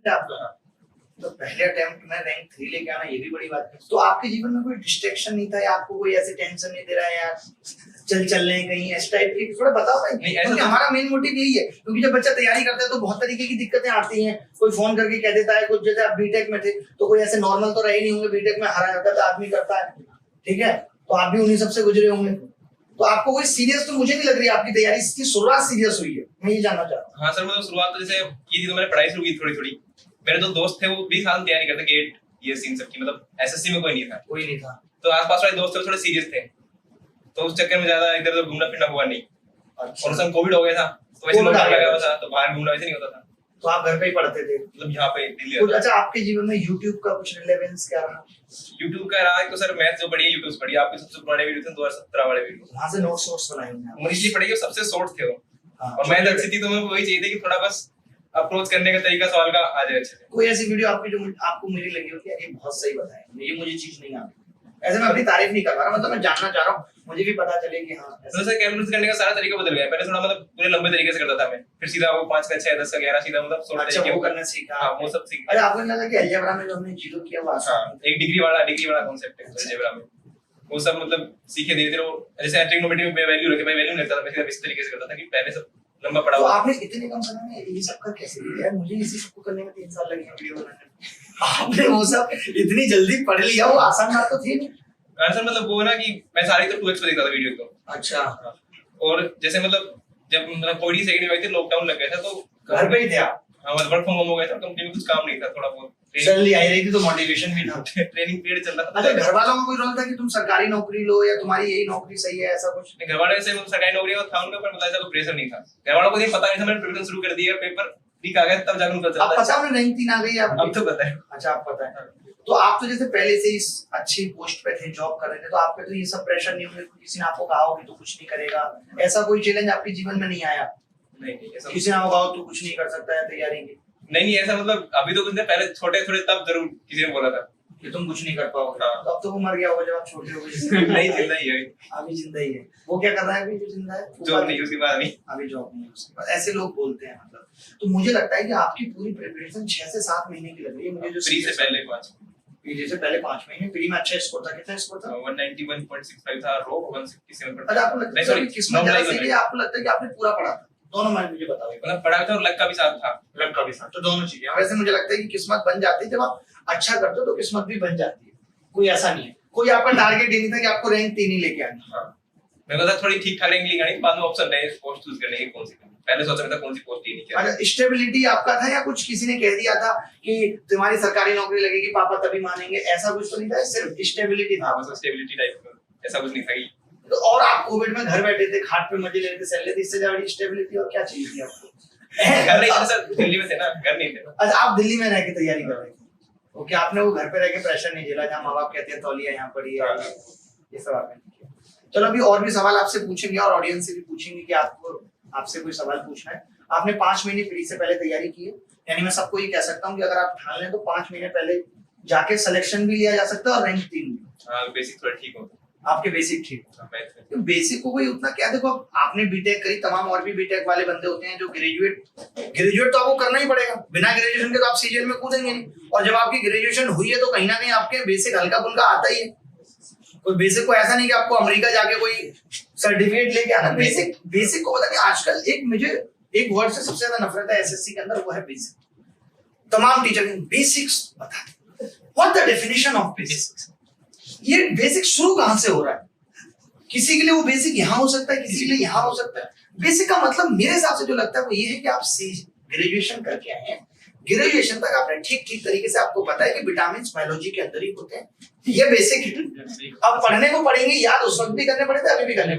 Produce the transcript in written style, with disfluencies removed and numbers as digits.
आपका तो पहले अटेम्प्ट में रैंक 3 लेके आना ये भी बड़ी बात है। तो आपके जीवन में कोई डिस्ट्रैक्शन नहीं था या आपको कोई ऐसे टेंशन नहीं दे रहा है यार चल रहे हैं कहीं इस टाइप की, थोड़ा बताओ भाई। क्योंकि हमारा मेन मोटिव यही है, क्योंकि जब बच्चा तैयारी करता है तो बहुत तरीके की दिक्कतें आती हैं। कोई फोन करके कह देता है, कुछ जैसे आप बीटेक में थे तो कोई ऐसे नॉर्मल तो रहे नहीं होंगे, बीटेक में हर हरकत आदमी करता है, ठीक है, तो आप भी उन्हीं सबसे गुजरे होंगे। तो आपको कोई सीरियस तो मुझे नहीं लग रही आपकी तैयारी की शुरुआत सीरियस हुई है, मैं ये जानना चाहता हूँ। हाँ सर, मतलब शुरुआत तो जैसे की थी तो मैंने पढ़ाई शुरू की थोड़ी थोड़ी। मेरे दो दोस्त थे वो भी साथ तैयारी करते, गेट ये सीन सब की, मतलब एसएससी में कोई नहीं था। तो आसपास वाले दोस्त थे थोड़े सीरियस थे, तो उस चक्कर में ज्यादा इधर उधर घूमना फिरना हुआ नहीं। अच्छा। और उस समय कोविड हो गया था तो वैसे लॉकडाउन लगा हुआ था, तो बाहर घूमना वैसे नहीं होता था। तो आप घर पे ही पढ़ते थे मतलब यहाँ पे दिल्ली। अच्छा, आपके जीवन में YouTube का कुछ रिलेवेंस क्या रहा? YouTube का रहा तो सर मैथ जो पढ़ी है YouTube से पढ़ी, आपके सबसे पुराने वीडियो थे 2017 वाले वीडियो, वहां से नोट्स बनाए होंगे इंग्लिश पढ़ी है, सबसे शॉर्ट थे वो। हाँ, और मैथ अच्छी थी तो मैं वही चाहिए था कि थोड़ा बस अप्रोच करने का तरीका सवाल का आ जाए अच्छे से। कोई ऐसी वीडियो आपकी जो आपको मेरी लगी हो कि ये बहुत सही बताया, ये मुझे चीज नहीं आती, ऐसे मैं अपनी तारीफ नहीं कर रहा, मतलब मैं जानना चाह रहा हूँ, मुझे भी पता चले कि हाँ। तो सर कैलकुलेट करने का सारा तरीका बदल गया। पहले थोड़ा मतलब पूरे लंबे तरीके से करता था मैं, फिर सीधा वो 5 का 6 10 का 11 सीधा मतलब शॉर्ट तरीके वो करना सीखा। हां वो सब सीख। अरे आपको लगा कि अलजेब्रा में जो हमने जीरो किया वो आसान है, एक डिग्री वाला कांसेप्ट है अलजेब्रा में, वो सब मतलब सीखे धीरे धीरे। जैसे ट्रिग्नोमेट्री में वैल्यू रखे, मैं वैल्यू नहीं लगता था, मैं सीधा इस तरीके से करता था कि पहले सब लंबा पड़ा हुआ। हुआ। तो आपने इतने कम समय में ये सब कर कैसे लिया? मुझे इसी सब को करने में 3 साल लगे वीडियो बनाने में, आपने वो सब इतनी जल्दी पढ़ लिया, वो आसान बात तो थी नहीं। सर मतलब वो ना कि मैं सारी तो 2x पे देखता था वीडियो तो। अच्छा। और जैसे मतलब जब मतलब कोविड सेकंड वेव आई थी, लॉकडाउन लग गया था तो घर पे ही थे आप? हां, मतलब वर्क फ्रॉम होम हो गया था, कंपनी में कुछ काम नहीं था, थोड़ा बहुत सैलरी आई रही थी तो मोटिवेशन भी था, ट्रेनिंग पीरियड चल रहा था। अच्छा, घर वालों का कोई रोल था कि तुम सरकारी नौकरी लो या तुम्हारी यही नौकरी सही है, ऐसा कुछ? घर वाले से सरकारी नौकरी का था उनका, पर मतलब ऐसा कोई प्रेशर नहीं था। घर वालों को ये पता नहीं था, मैंने प्रिपरेशन शुरू कर दी है, पेपर लीक आ गया तब जाकर उनको पता अब पता है रैंक 3 आ गई है अब तो पता है। अच्छा, आप पता है। तो आप तो जैसे पहले से इस अच्छी पोस्ट पे थे, जॉब कर रहे थे, तो आप पे तो ये सब प्रेशर नहीं होंगे, किसी ने आपको कहा हो कि तू कुछ नहीं करेगा, ऐसा कोई चैलेंज आपके जीवन में नहीं आया? नहीं ऐसा किसी ने कहा तू कुछ नहीं कर सकता है तैयारी की? नहीं ऐसा मतलब अभी तो कुछ नहीं, पहले छोटे थोड़े तब जरूर किसी ने बोला था कि तुम कुछ नहीं कर पाओगे। हाँ। तो अब तो वो मर गया होगा जब आप छोटे हो गए। नहीं, जिंदा ही है अभी जिंदा ही है। वो क्या कर रहा है अभी जो जिंदा है? जॉब नहीं, उसके बाद नहीं, अभी जॉब नहीं है उसके बाद, ऐसे लोग बोलते हैं मतलब। तो मुझे लगता है कि आपकी पूरी प्रिपरेशन 6 से 7 महीने की लग रही है मुझे, जो प्री से पहले 5 पीजी से पहले 5 महीने। प्री में अच्छा स्कोर था, कितना स्कोर था? 191.65 था, रो 167 पर। अच्छा, आपको लगता है कि किस्मत ज्यादा सही है, आपको लगता है कि आपने पूरा पढ़ा था? दोनों मैं मुझे बताओ। मतलब पढ़ा था और लक का भी साथ था। लक का भी साथ, तो दोनों चीजें। वैसे मुझे लगता है कि किस्मत बन जाती है, जब आप अच्छा करते हो तो किस्मत भी बन जाती है, कोई ऐसा नहीं है। कोई आपका टारगेट ये नहीं था कि आपको रैंक 3 ही लेके आनी। हां, मेरे को था थोड़ी ठीक-ठाक रैंक लेके आनी, बाद में ऑप्शन रहे पोस्ट चूज करने की कौन सी। पहले सोचा था कौन सी पोस्ट लेनी चाहिए। अच्छा, स्टेबिलिटी आपका था या कुछ किसी ने कह दिया था कि तुम्हारी सरकारी नौकरी लगेगी पापा तभी मानेंगे, ऐसा कुछ तो नहीं था? सिर्फ स्टेबिलिटी था? बस स्टेबिलिटी टाइप का, ऐसा कुछ नहीं था कि तो। और आप कोविड में घर बैठे थे, खाट पे मजे ले रहे थे, सैलरी थी, इससे ज्यादा स्टेबिलिटी और क्या चाहिए थी आपको? घर नहीं थे सर, दिल्ली में थे ना, घर नहीं थे। अच्छा, आप दिल्ली में रह के तैयारी कर रहे थे? ओके, आपने वो घर पे रह के प्रेशर नहीं झेला जहाँ माँ बाप कहते हैं तौलिया यहाँ पड़ी है, ये सब आपने नहीं किया। चलो, अभी और भी सवाल आपसे पूछेंगे और ऑडियंस से भी पूछेंगे कि आपको आपसे कोई सवाल पूछना है। आपने 5 महीने प्री से पहले तैयारी की है, यानी मैं सबको ये कह सकता हूँ कि अगर आप ठान लें तो 5 महीने पहले जाके सिलेक्शन भी लिया जा सकता है और रैंक 3 भी। हाँ, बेसिक थोड़ा ठीक होता, आपके बेसिक ठीक होता है। तो बेसिक को कोई उतना क्या, देखो आपने बीटेक करी, तमाम और भी बीटेक वाले बंदे होते हैं जो ग्रेजुएट तो आपको करना ही पड़ेगा, बिना ग्रेजुएशन के तो आप सीजन में कूदेंगे नहीं। और जब आपकी ग्रेजुएशन हुई है तो कहीं ना कहीं आपके बेसिक हल्का फुल्का आता ही है। कोई बेसिक को ऐसा नहीं कि आपको अमेरिका जाके कोई सर्टिफिकेट लेके आना। बेसिक को पता नहीं, आजकल मुझे एक वर्ड से सबसे ज्यादा नफरत है एसएससी के अंदर, वो है बेसिक। तमाम टीचर बेसिक्स बता दे, what the definition of basics. ये बेसिक शुरू कहां से हो रहा है? किसी के लिए वो बेसिक यहाँ हो सकता है, किसी के लिए यहाँ हो सकता है। बेसिक का मतलब मेरे हिसाब से जो लगता है वो ये है कि आप ग्रेजुएशन करके आए हैं, ग्रेजुएशन तक आपने ठीक तरीके से आपको पता है कि विटामिन बायोलॉजी के अंदर ही होते हैं, ये बेसिक है। अब पढ़ने को पढ़ेंगे, याद उस वक्त भी करने पड़े थे, अभी भी करने पड़े।